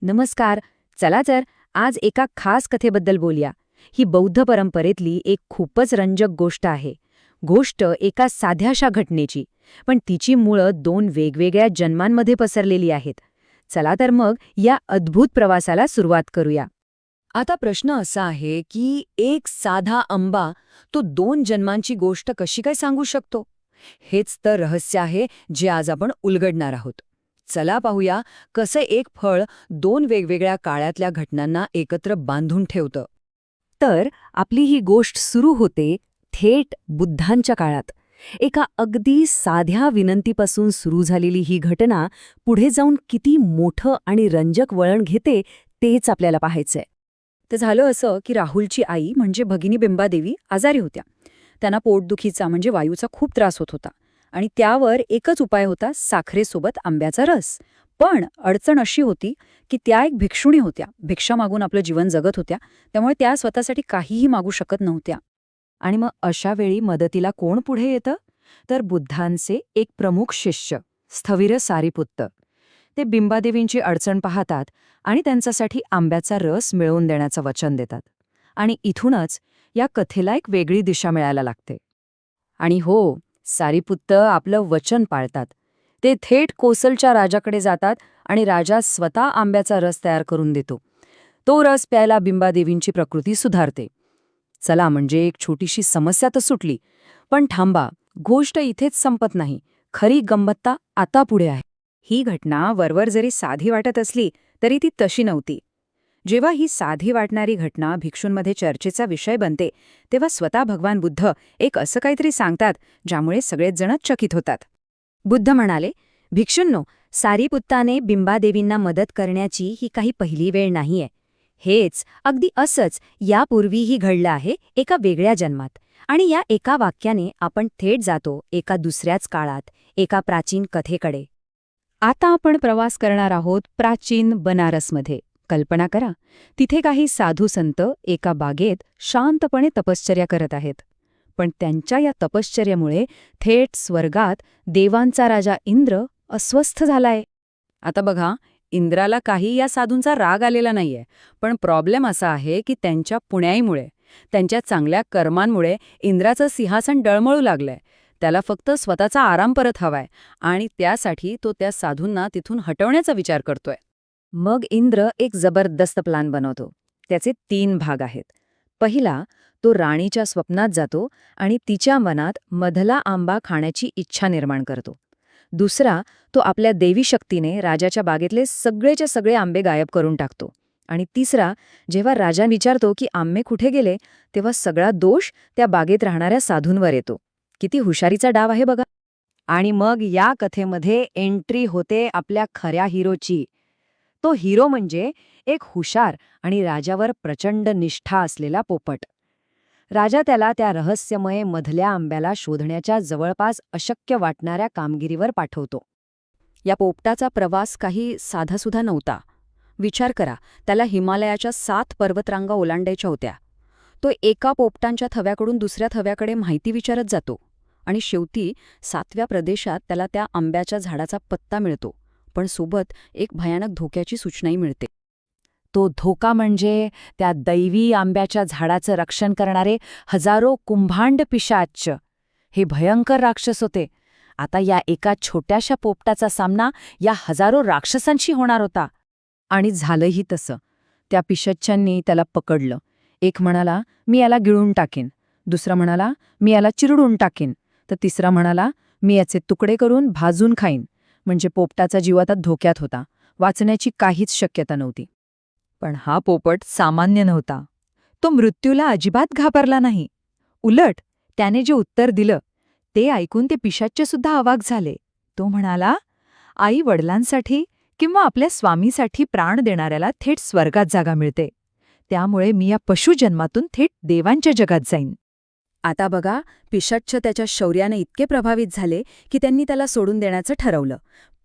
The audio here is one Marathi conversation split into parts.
नमस्कार. चला तर आज एका खास कथेबद्दल बोलूया. ही बौद्ध परंपरेतली एक खूपच रंजक गोष्ट आहे. गोष्ट एका साध्याशा घटनेची, पण तिची मुळं दोन वेगवेगळ्या जन्मांमध्ये पसरलेली आहेत. चला तर मग या अद्भुत प्रवासाला सुरुवात करूया. आता प्रश्न असा आहे की एक साधा आंबा तो दोन जन्मांची गोष्ट कशी काय सांगू शकतो? हेच तर रहस्य आहे जे आज आपण उलगडणार आहोत. चला पाहूया कसं एक फळ दोन वेगवेगळ्या काळातल्या घटनांना एकत्र बांधून ठेवतं. तर आपली ही गोष्ट सुरू होते थेट बुद्धांच्या काळात. एका अगदी साध्या विनंतीपासून सुरू झालेली ही घटना पुढे जाऊन किती मोठं आणि रंजक वळण घेते तेच आपल्याला पाहायचंय. तर झालं असं की राहुलची आई म्हणजे भगिनी बिंबादेवी आजारी होत्या. त्यांना पोटदुखीचा म्हणजे वायूचा खूप त्रास होत होता आणि त्यावर एकच उपाय होता साखरेसोबत आंब्याचा रस. पण अडचण अशी होती की त्या एक भिक्षुणी होत्या, भिक्षा मागून आपलं जीवन जगत होत्या, त्यामुळे त्या स्वतःसाठी काहीही मागू शकत नव्हत्या. आणि मग अशा वेळी मदतीला कोण पुढे येतं? तर बुद्धांचे एक प्रमुख शिष्य स्थविर सारीपुत्त. ते बिंबादेवींची अडचण पाहतात आणि त्यांच्यासाठी आंब्याचा रस मिळवून देण्याचं वचन देतात. आणि इथूनच या कथेला एक वेगळी दिशा मिळायला लागते. आणि हो, सारीपुत्त आपलं वचन पाळतात. ते थेट कोसलच्या राजाकडे जातात आणि राजा स्वतः आंब्याचा रस तयार करून देतो. तो रस प्यायला बिंबादेवींची प्रकृती सुधारते. चला म्हणजे एक छोटीशी समस्या तर सुटली. पण थांबा, गोष्ट इथेच संपत नाही. खरी गंमत्ता आता पुढे आहे. ही घटना वरवर जरी साधी वाटत असली तरी ती तशी नव्हती. जेव्हा ही साधी वाटणारी घटना भिक्षूंमध्ये चर्चेचा विषय बनते, तेव्हा स्वतः भगवान बुद्ध एक असं काहीतरी सांगतात ज्यामुळे सगळेच जण चकित होतात. बुद्ध म्हणाले, भिक्षूंनो, सारीपुत्ताने बिंबादेवींना मदत करण्याची ही काही पहिली वेळ नाहीये. हेच अगदी असंच यापूर्वीही घडलं आहे एका वेगळ्या जन्मात. आणि या एका वाक्याने आपण थेट जातो एका दुसऱ्याच काळात, एका प्राचीन कथेकडे. आता आपण प्रवास करणार आहोत प्राचीन बनारसमध्ये. कल्पना करा, तिथे काही साधू संत एका बागेत शांतपणे तपश्चर्या करत आहेत. पण त्यांच्या या तपश्चर्येमुळे थेट स्वर्गात देवांचा राजा इंद्र अस्वस्थ झालाय. आता बघा, इंद्राला काही या साधूंचा राग आलेला नाहीये, पण प्रॉब्लेम असा आहे की त्यांच्या पुण्याईमुळे, त्यांच्या चांगल्या कर्मांमुळे इंद्राचं सिंहासन डळमळू लागलंय. त्याला फक्त स्वतःचा आराम परत हवाय आणि त्यासाठी तो त्या साधूंना तिथून हटवण्याचा विचार करतोय. मग इंद्र एक जबरदस्त प्लान बनवतो. त्याचे 3 भाग आहेत. पहिला, तो राणीच्या स्वप्नात जातो आणि तिच्या मनात मधला आंबा खाण्याची इच्छा निर्माण करतो. दुसरा, तो आपल्या देवी शक्तीने राजाच्या बागेतले सगळेच्या सगळे आंबे गायब करून टाकतो. आणि तिसरा, जेव्हा राजा विचारतो की आंबे कुठे गेले, तेव्हा सगळा दोष त्या बागेत राहणाऱ्या साधूंवर येतो. किती हुशारीचा डाव आहे बघा. आणि मग या कथेमध्ये एंट्री होते आपल्या खऱ्या हिरोची. तो हिरो म्हणजे एक हुशार आणि राजावर प्रचंड निष्ठा असलेला पोपट. राजा त्याला त्या रहस्यमय मधल्या आंब्याला शोधण्याच्या जवळपास अशक्य वाटणाऱ्या कामगिरीवर पाठवतो. या पोपटाचा प्रवास काही साधासुधा नव्हता. विचार करा, त्याला हिमालयाच्या 7 पर्वतरांगा ओलांडायच्या होत्या. तो एका पोपटांच्या थव्याकडून दुसऱ्या थव्याकडे माहिती विचारत जातो आणि शेवटी 7व्या प्रदेशात त्याला त्या आंब्याच्या झाडाचा पत्ता मिळतो, पण सोबत एक भयानक धोक्याची सूचनाही मिळते. तो धोका म्हणजे त्या दैवी आंब्याच्या झाडाचं रक्षण करणारे हजारो कुंभांड पिशाच. हे भयंकर राक्षस होते. आता या एका छोट्याशा पोपटाचा सामना या हजारो राक्षसांशी होणार होता. आणि झालंही तसं. त्या पिशाच्यांनी त्याला पकडलं. एक म्हणाला, मी याला गिळून टाकेन. दुसरा म्हणाला, मी याला चिरडून टाकेन. तर तिसरा म्हणाला, मी याचे तुकडे करून भाजून खाईन. म्हणजे पोपटाचा जीव आता धोक्यात होता. वाचण्याची काहीच शक्यता नव्हती. पण हा पोपट सामान्य नव्हता. तो मृत्यूला अजिबात घाबरला नाही. उलट त्याने जे उत्तर दिलं ते ऐकून ते पिशाच्चेसुद्धा अवाक झाले. तो म्हणाला, आई वडिलांसाठी किंवा आपल्या स्वामीसाठी प्राण देणाऱ्याला थेट स्वर्गात जागा मिळते. त्यामुळे मी या पशुजन्मातून थेट देवांच्या जगात जाईन. आता बघा, पिशाच्च त्याच्या शौर्याने इतके प्रभावित झाले की त्यांनी त्याला सोडून देण्याचं ठरवलं.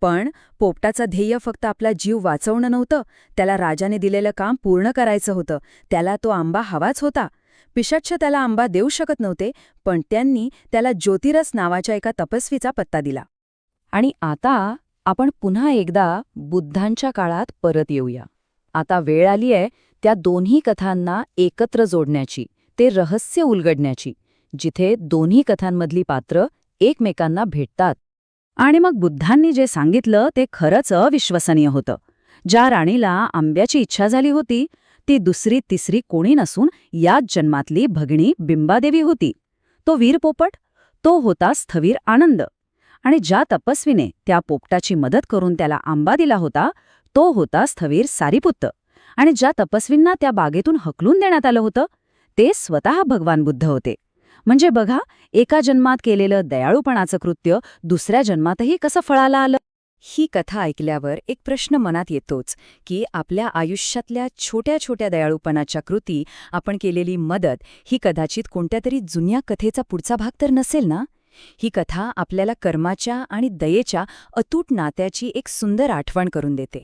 पण पोपटाचं ध्येय फक्त आपला जीव वाचवणं नव्हतं, त्याला राजाने दिलेलं काम पूर्ण करायचं होतं. त्याला तो आंबा हवाच होता. पिशाच्च त्याला आंबा देऊ शकत नव्हते, पण त्यांनी त्याला ज्योतिरस नावाच्या एका तपस्वीचा पत्ता दिला. आणि आता आपण पुन्हा एकदा बुद्धांच्या काळात परत येऊया. आता वेळ आली आहे त्या दोन्ही कथांना एकत्र जोडण्याची, ते रहस्य उलगडण्याची, जिथे दोन्ही कथांमधली पात्र एकमेकांना भेटतात. आणि मग बुद्धांनी जे सांगितलं ते खरंच अविश्वसनीय होतं. ज्या राणीला आंब्याची इच्छा झाली होती ती दुसरी तिसरी कोणी नसून याच जन्मातली भगिनी बिंबादेवी होती. तो वीर पोपट, तो होता स्थवीर आनंद. आणि ज्या तपस्वीने त्या पोपटाची मदत करून त्याला आंबा दिला होता तो होता स्थवीर सारीपुत्त. आणि ज्या तपस्वींना त्या बागेतून हकलून देण्यात आलं होतं ते स्वतः भगवान बुद्ध होते. म्हणजे बघा, एका जन्मात केलेलं दयाळूपणाचं कृत्य दुसऱ्या जन्मातही कसं फळाला आलं. ही कथा ऐकल्यावर एक प्रश्न मनात येतोच की आपल्या आयुष्यातल्या छोट्या छोट्या दयाळूपणाच्या कृती, आपण केलेली मदत, ही कदाचित कोणत्या तरी जुन्या कथेचा पुढचा भाग तर नसेल ना. ही कथा आपल्याला कर्माच्या आणि दयेच्या अतूट नात्याची एक सुंदर आठवण करून देते.